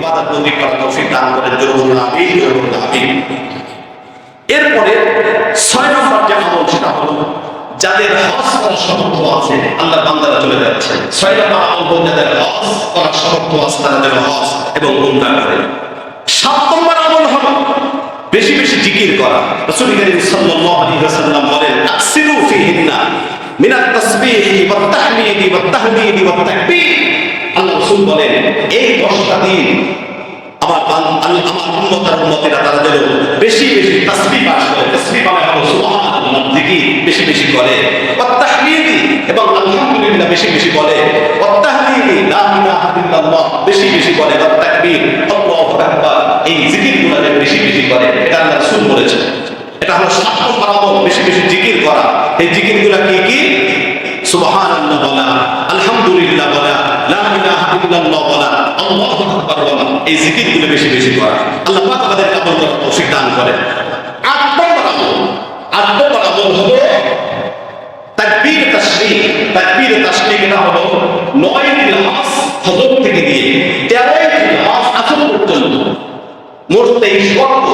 ইবাদত বন্দি করার তৌফিক দান করেন। জোরে আমিন, জোরে আমিন। এরপরে 6 নম্বর যে আমল সেটা হলো যাদের হজ করার সামর্থ্য আছে, আল্লাহ বান্দারা চলে যাচ্ছে, 6 নম্বর আমল হলো যাদের হজ করার সামর্থ্য আছে তারা যেন হজ এবং উমরা করে। 7 নম্বর আমল হলো বেশি বেশি জিকির করা। রাসূল করিম সাল্লাল্লাহু আলাইহি ওয়াসাল্লাম বলেন আকসিরু ফিহিন্না মিনাত তাসবিহি ওয়াত তাহমিদি ওয়াত তাহলিলি ওয়াত তাকবীর। আল্লাহ রাসূল বলেন এই 10টা দিন আমার উম্মতেরা তারা যেন বেশি বেশি তাসবিহ পাঠ করে। তাসবিহ মানে হলো সুবহানাল্লাহ, জিকির বেশি বেশি করে, ওয়াত তাহমিদি এবং আলহামদুলিল্লাহ বেশি বেশি বলে, ওয়াত তাহলিলি লা ইলাহা ইল্লাল্লাহ বেশি বেশি বলে, ওয়াত তাকবীর আল্লাহু আকবার এই জিকিরগুলো যেন বেশি বেশি করে। এটা আল্লাহ রাসূল বলেছেন। এটা হলো 7 নম্বর আমল, বেশি বেশি জিকির করা। এই জিকিরগুলো কি কি? সুবহানাল্লাহ বলা, আলহামদুলিল্লাহ বলা, লা ইলাহা ইল্লাল্লাহ বলা, আল্লাহু আকবার বলা, এই জিকিরগুলো বেশি বেশি করা। আল্লাহ পাক আমাদেরকে আমল করার তৌফিক দান করেন। 8 নম্বর আমল হলো তাকবীর তাশরীক। তাকবীর তাশরীক এটা হলো 9 দিন হজ হজর থেকে দিয়ে 13 দিন হজ আসর পর্যন্ত মোট 23 ওয়াক্ত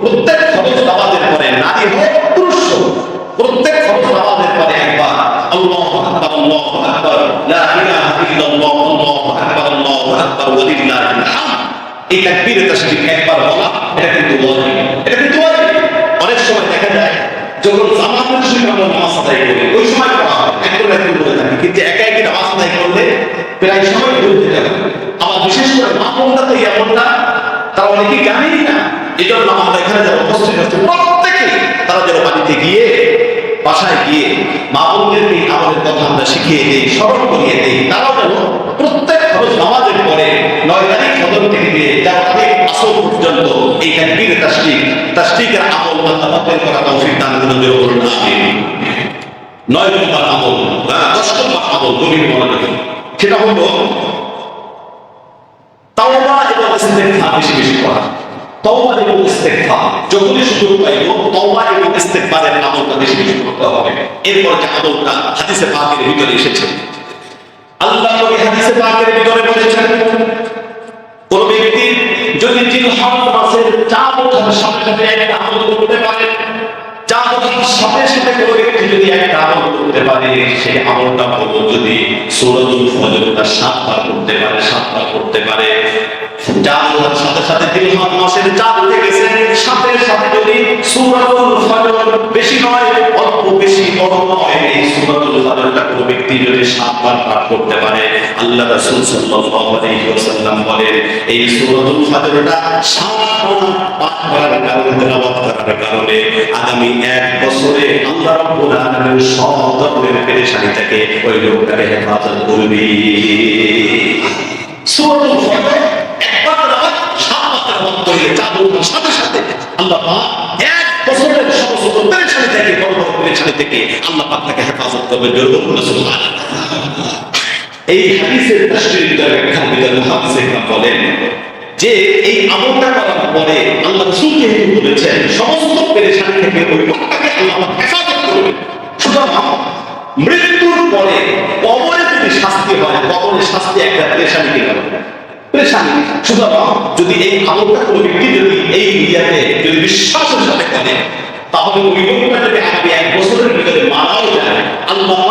প্রত্যেক ফরজ নামাজের পরে নারী হোক পুরুষ হোক প্রত্যেক ফরজ নামাজের পরে একবার আল্লাহু আকবার আল্লাহু আকবার লা ইলাহা ইল্লাল্লাহ আল্লাহু আকবার আল্লাহু আকবার ওয়ালিল্লাহিল হামদ। এই তাকবীর তাশরীক একবার বলা এটা কিন্তু ওয়াজিব। এটা কিন্তু ওয়াজিব। অনেক সময় দেখা যায় যখন জামাতের সঙ্গে আমরা নামাজ আদায় করি ওই সময় পড়া হয়, একবার বলে থাকি, কিন্তু একা একা নামাজ আদায় করলে প্রায় সময় ভুলে যেতে হবে। আবার বিশেষ করে মা বোনরা তো এমনটা তারা অনেকে জানেই না, এই জন্য আমরা এখানে যারা উপস্থিত আছে প্রত্যেকে তারা যেন বাড়িতে গিয়ে বাসায় গিয়ে মা বোনদেরকে আমাদের কথা আমরা শিখিয়ে দিই, স্মরণ করিয়ে দিই। তারাও যেন প্রত্যেক ফরজ নামাজের পরে 9 তারিখ ফজর থেকে দিয়ে যারা অনেক আসর পর্যন্ত এই তাকবীর তাশরীকের আমল আল্লাহ পাকের করা তৌফিক দান করুন। জোরে বলুন আমিন। 9 নম্বর আমল, 10 নম্বর আমল গভীর মনোযোগ, সেটা হলো তাওবা এবং ইস্তেগফার বেশি বেশি করা। তাওবা এবং ইস্তেগফার যখনই সুযোগ পাইব তাওবা এবং ইস্তেগফারের আমলটা বেশি বেশি করতে হবে। এরপর যে আমলটা হাদিসে পাকের ভিতরে এসেছে, আল্লাহ নবী হাদিসে পাকের ভিতরে বলেছেন কোন ব্যক্তি যদি জিলহজ মাসের 4 ওঠার সাথে সাথে একটা আমল করতে পারে, 4 ওঠার সাথে সাথে কোন ব্যক্তি যদি একটা আমল করতে পারে, সেই আমলটা হলো যদি সূরাতুল ফজরটা 7 বার করতে পারে, 7 বার করতে পারে। 4 ওঠার সাথে সাথে জিলহজ মাসের 4 উঠে গেছে, সাথে সাথে যদি সূরাতুল ফজর বেশি নয় অল্প বেশি বড় নয় এই সূরাতুল ফজরটা কোন ব্যক্তি যদি 7 বার পাঠ করতে পারে, আল্লাহ রাসূল সাল্লাল্লাহু আলাইহি ওয়াসাল্লাম বলেন এই সূরাতুল ফজরটা 7 পাঠ করার কারণে, তেলাওয়াত করার কারণে আগামী 1 বছরে আল্লাহ রাব্বুল আলামিন সব ধরনের পেরেশানি থেকে ওই লোকটাকে হেফাজত করবে। সূরাতুল ফজর একবার তেলাওয়াত 7 বার তেলাওয়াত করলে 4 বছরের সাথে সাথে আল্লাহ পাক 1 বছরের সমস্ত পেরেশানি থেকে, বড় বড় পেরেশানি থেকে আল্লাহ পাক তাকে হেফাজত করবে। জোরে বলুন সুবহানাল্লাহ। এই হাদিসের তাশরীহ ব্যাখ্যা বিদায় মুহাদ্দিস বলেন যে এই আমলটা করার পরে আল্লাহ রাসূল যেহেতু বলেছেন সমস্ত পেরেশানি থেকে ওই লোকটাকে আল্লাহ হেফাজত করবে। সুতরাং মৃত্যুর পরে কবরে যদি শাস্তি হয়, কবরের শাস্তি একটা পেরেশানি কি কারণে পেরেশানি। সুতরাং যদি এই আমলটা কোনো ব্যক্তি যদি এই দুনিয়াতে যদি বিশ্বাসের সাথে করে, তাহলে ওই লোকটা যদি আগামী 1 বছরের ভিতরে মারাও যায়, আল্লাহ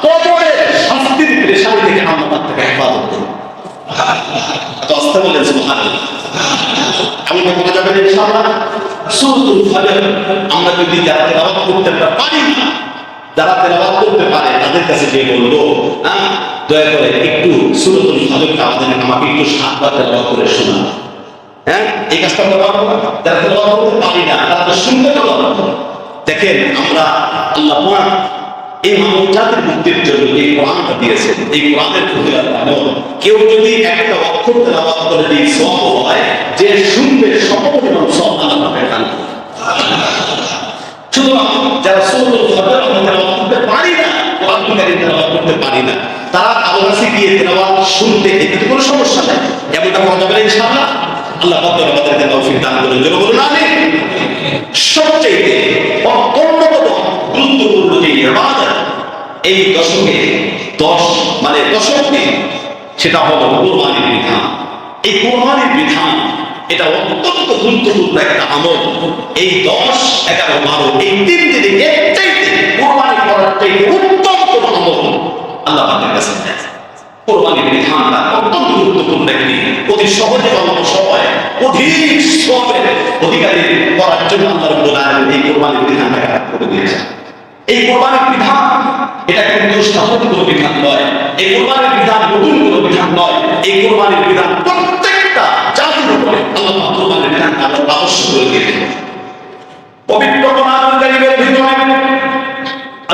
কবরের শাস্তির পেরেশানি থেকে আল্লাহ তাকে হেফাজত করবে। আস্তে বলেন সুবহানাল্লাহ। আমলটা করা যাবে ইনশাআল্লাহ। সূরাতুল ফজর আমরা যদি যারা তেলাওয়াত করতে পারি না, যারা তেলাওয়াত করতে পারে তাদের কাছে যে বলবো দয়া করে একটু সূরাতুল ফজরটা আমাকে একটু 7 বার তেলাওয়াত করে শোনান। এই কাজটা আমরা পারবো না, যারা তেলাওয়াত করতে পারি না তারা তো শুনতে পারবো না। দেখেন আমরা আল্লাহ পাক এই মানব জাতির মুক্তির জন্য এই কোরআনটা দিয়েছেন। এই কোরআনের ফজিলত এমন, কেউ যদি একটা অক্ষর তেলাওয়াত করে এই সওয়াব হয়, যে শুনবে সমপরিমাণ সওয়াব আল্লাহ পাক দান করবেন। সুতরাং যারা সূরাতুল ফজর আমরা তেলাওয়াত করতে পারি না, কোরআন কারীম তেলাওয়াত করতে পারি না, তারা আল্লাহর কাছে গিয়ে তেলাওয়াত শুনতে এতে কোনো সমস্যা নাই। এমনটা করা যাবে ইনশাআল্লাহ। আল্লাহ পাক আমাদেরকে তৌফিক দান করুন। জোরে বলুন আমিন। সবচেয়ে অন্যতম গুরুত্বপূর্ণ যে ইবাদত এই দশকে 10 মানে দশক দিন, সেটা হলো কুরবানির বিধান। এই কোরবানির বিধান এটা অত্যন্ত গুরুত্বপূর্ণ একটা আমল। এই 10, 11, 12 এই 3 দিনে এর চাইতে কোরবানি করার চাইতে উত্তম কোন আমল আল্লাহ পাকের কাছে নেই। কোরবানির বিধানটা অত্যন্ত গুরুত্বপূর্ণ একটি, অতি সহজে অল্প সময় অধিক সবের অধিকারী করার জন্য আল্লাহ রাব্বুল আলামিন এই কোরবানির বিধানটাকে করে দিয়েছেন। এই কোরবানির বিধান এটা কিন্তু সাধারণ কোনো বিধান নয়, এই কোরবানির বিধান নতুন কোনো বিধান নয়। এই কোরবানির বিধান প্রত্যেকটা জাতির উপরে আল্লাহ কোরবানির বিধানটা আবশ্যক করে দিয়েছেন। পবিত্র কোরআনুল কারীমের ভিতরে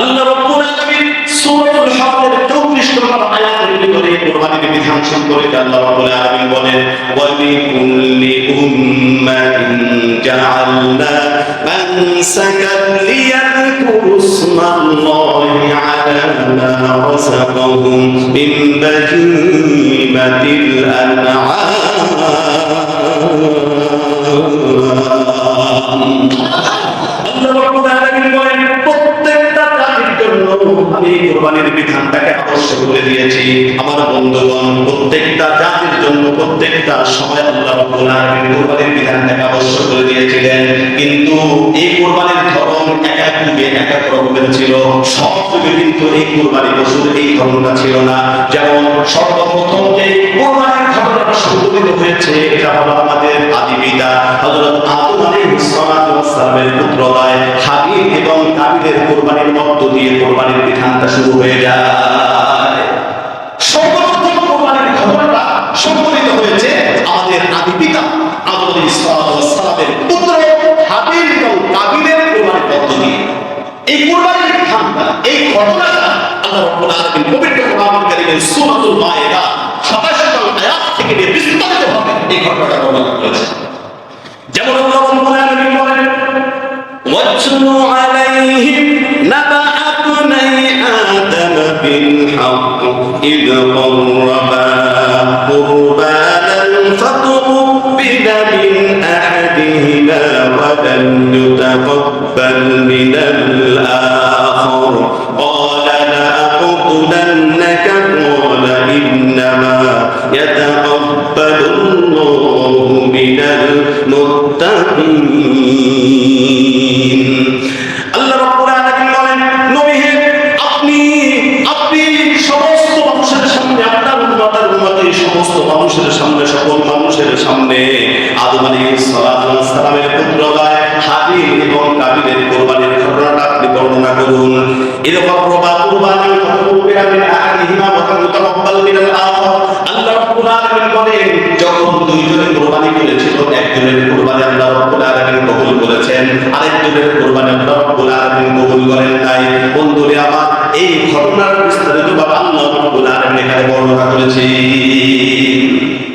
আল্লাহ রাব্বুল আলামিন সূরাতুল হজের 34 নম্বর আয়াতের ভিতরে কোরবানির বিধান সম্পর্কে আল্লাহ রাব্বুল আলামিন বলেন, ওয়া লিকুল্লি উম্মাতিন জাআলনা মানসাকান লিয়াযকুরু ইসমাল্লাহি আলা মা রাযাকাহুম মিন বাহিমাতিল আনআম। আল্লাহ রাব্বুল আলামিন বলেন, প্রত্যেকটা জাতির জন্য আমি কোরবানির বিধানটাকে আবশ্যক করে দিয়েছি। আমার বন্ধুগণ, প্রত্যেকটা জাতির জন্য প্রত্যেকটা সময় আল্লাহ রাব্বুল আলামিন কোরবানির বিধানটাকে আবশ্যক করে দিয়েছিলেন। কিন্তু এই কোরবানির ধরন এক এক যুগে এক এক রকমের ছিল। সব যুগে কিন্তু এই কোরবানি পশুর এই ধরনটা ছিল না। যেমন সর্বপ্রথম যে কোরবানির ধরনটা সংগঠিত হয়েছে এটা হলো আমাদের আদি পিতা হযরত আদম আলাইহিস সালাতু ওয়াস সালামের পুত্রদ্বয় হাবিল এবং কাবিলের কোরবানির মধ্য দিয়ে কোরবানির বিধানটা শুরু হয়ে যায়। সর্বপ্রথম কোরবানির ঘটনাটা সংঘটিত হয়েছে আমাদের আদি পিতা আদম আলাইহিস সালাতু ওয়াস সালামের পুত্র হাবিল এবং কাবিলের কোরবানির মধ্য দিয়ে। এই কোরবানির বিধানটা, এই ঘটনাটা আল্লাহ রাব্বুল আলামিন পবিত্র কোরআনুল কারীমের সূরাতুল মায়েদা 27 নং আয়াত থেকে বিস্তারিতভাবে এই ঘটনাটা বর্ণনা করেছেন। যেমন আল্লাহ রাব্বুল আলামিন বলেন, ওয়াতলু আলাইহিম নাবা ইবনাই আদম বিল হক ইয قربا قربانا فتقبل من أحدهما ولم يتقبل من الآخر قال لأقتلنك قال إنما يتقبل الله من المتقين। আল্লাহ রাব্বুল আলামিন বলেন, নবী হে, আপনি সমস্ত মানুষের সামনে, আপনার উম্মতের সমস্ত মানুষের সামনে, সকল মানুষের সামনে আদম আলাইহিস সালাতু ওয়াস সালামের পুত্রদ্বয় হাবিল এবং কাবিলের কোরবানির ঘটনাটা আপনি বর্ণনা করুন। এরকম কুরবানি আল্লাহ রাব্বুল আলামিন বলেন, যখন দুইজনের কোরবানি করেছিল, একজনের কোরবানি আল্লাহ রাব্বুল আলামিন কবুল করেছেন, আরেকজনের কোরবানি আল্লাহ রাব্বুল আলামিন কবুল করেন নাই। বন্ধুরা আমার, এই ঘটনার বিস্তারিত ভাবে আল্লাহ রাব্বুল আলামিন এখানে বর্ণনা করেছেন।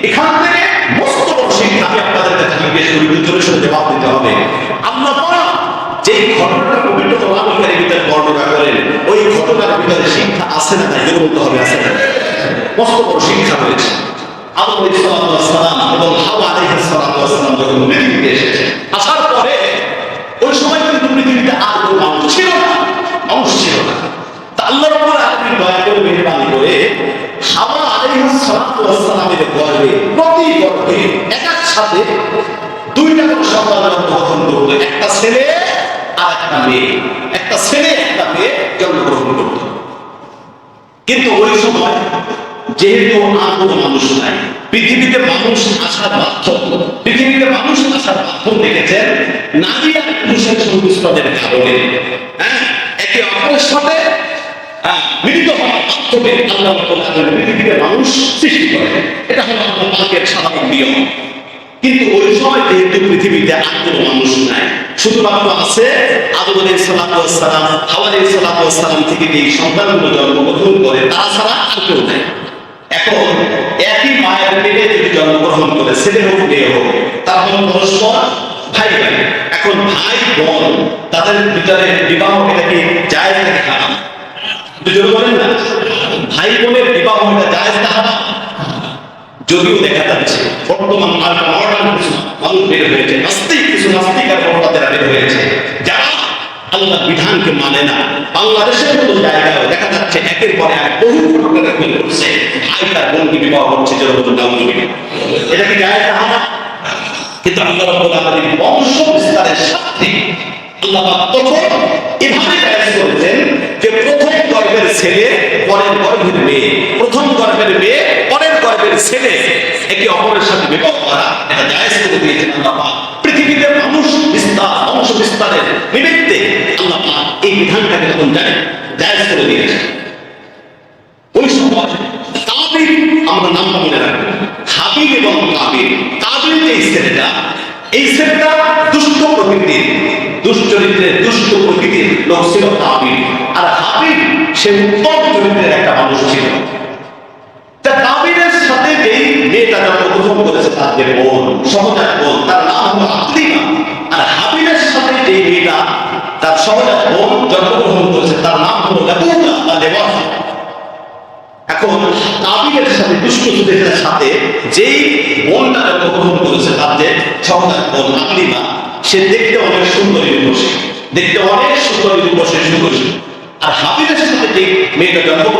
এখান থেকে মস্ত বড় শিক্ষা আমি আপনাদের কাছে পেশ করি, দুজনের সাথে জবাব দিতে হবে। আল্লাহ তাআলা যে ঘটনাটা পবিত্র কোরআনুল কারীমের ভিতরে বর্ণনা করেন, ওই ঘটনার ভিতরে শিক্ষা আছে না নাই বলতে হবে, আছে না? মস্ত বড় শিক্ষা রয়েছে। আদম আলাইহিস সালাতু ওয়াস সালাম এবং হাওয়া আলাইহিস সালাতু ওয়াস সালাম যখন পৃথিবীতে এসেছে, আসার পরে ওই সময় কিন্তু পৃথিবীতে আর কোনো মানুষ ছিল না, মানুষ ছিল না। তা আল্লাহ রাব্বুল আলামিন দয়া করে মেহেরবানি করে হাওয়া আলাইহিস সালাতু ওয়াস সালামের গর্ভে, প্রতি গর্ভে এক এক সাথে দুইটা করে সন্তান জন্মগ্রহণ করতো, একটা ছেলে আর একটা মেয়ে, একটা ছেলে একটা মেয়ে জন্মগ্রহণ করতো। কিন্তু ওই সময় যেহেতু আর কোনো মানুষ নাই, পৃথিবীতে মানুষ আসার মাধ্যম, পৃথিবীতে মানুষ আসার মাধ্যম দেখেছেন নারী আর পুরুষের সংমিশ্রণের কারণে, একে অপরের সাথে মিলিত হওয়ার মাধ্যমে আল্লাহ রাব্বুল আলামিন পৃথিবীতে মানুষ সৃষ্টি করেন। এটা হলো আল্লাহ পাকের স্বাভাবিক নিয়ম। কিন্তু ওই সময় যেহেতু পৃথিবীতে আর কোনো মানুষ নাই, শুধুমাত্র আছে আদম আলাইহিস সালাতু ওয়াস সালাম, হাওয়া আলাইহিস সালাতু ওয়াস সালাম থেকে যে সন্তানগুলো জন্মগ্রহণ করে, তারা ছাড়া আর কেউ নাই। এখন একই মায়ের পেটে যদি জন্মগ্রহণ করে, ছেলে হোক মেয়ে হোক, তাহলে পরস্পর ভাই ভাই। এখন ভাই বোন তাদের ভিতরে বিবাহ, এটা কি জায়েজ নাকি হারাম? দুজন বলেন না, ভাই বোনের বিবাহ এটা জায়েজ না হারাম? যদিও দেখা যাচ্ছে বর্তমান মডার্ন কিছু মানুষ বের হয়েছে, নাস্তিক কিছু নাস্তিক আর বড়দের বের হয়েছে, যারা আল্লাহর বিধানকে মানে না। বাংলাদেশের মতো জায়গায় দেখা যাচ্ছে একের পর এক বহু ঘটনা ঘটে করছে, ভাই তার বোনকে বিবাহ করছে, যেরকম নাউজুবিল্লাহ। এটা কি জায়েজ না হারাম? কিন্তু আল্লাহ রাব্বুল আলামিন বংশ বিস্তারের স্বার্থে আল্লাহ পাক তখন এভাবে জায়েজ করেছেন যে প্রথম গর্ভের ছেলে পরের গর্ভের মেয়ে, প্রথম গর্ভের মেয়ে পরের গর্ভের ছেলে একে অপরের সাথে বিবাহ করা, এটা জায়েজ করে দিয়েছেন আল্লাহ পাক। পৃথিবীতে মানুষ বিস্তার, বংশ বিস্তারের নিমিত্তে আল্লাহ পাক এই বিধানটাকে তখন জায়েজ করে দিয়েছেন। ওই সময় কাবিল, আমরা নামটা মনে রাখবো, হাবিল এবং কাবিল। কাবিল যে ছেলেটা, এই ছেলেটা দুষ্ট প্রকৃতির, দুশ্চরিত্রের, দুষ্ট প্রকৃতির লোক ছিল কাবিল। আর হাবিল সে উত্তম চরিত্রের একটা মানুষ ছিল। তা কাবিলের সাথে যেই মেয়েটা জন্মগ্রহণ করেছে, তার যে বোন, সহজাত বোন, তার নাম হলো আকলিমা। আর হাবিলের সাথে যেই মেয়েটা তার সহজাত বোন জন্মগ্রহণ করেছে, তার নাম হলো লাবুকা বা লেবাসা। এখন কাবিলের সাথে দুষ্ট চরিত্রের সাথে যেই বোনটা জন্মগ্রহণ করেছে, তার যে সহজাত বোন আকলিমা, সে দেখতে অনেক সুন্দরী রূপসী, দেখতে অনেক সুন্দরী রূপসী সুন্দরী। আর হাবিলের সাথে যে মেয়েটা জন্মগ্রহণ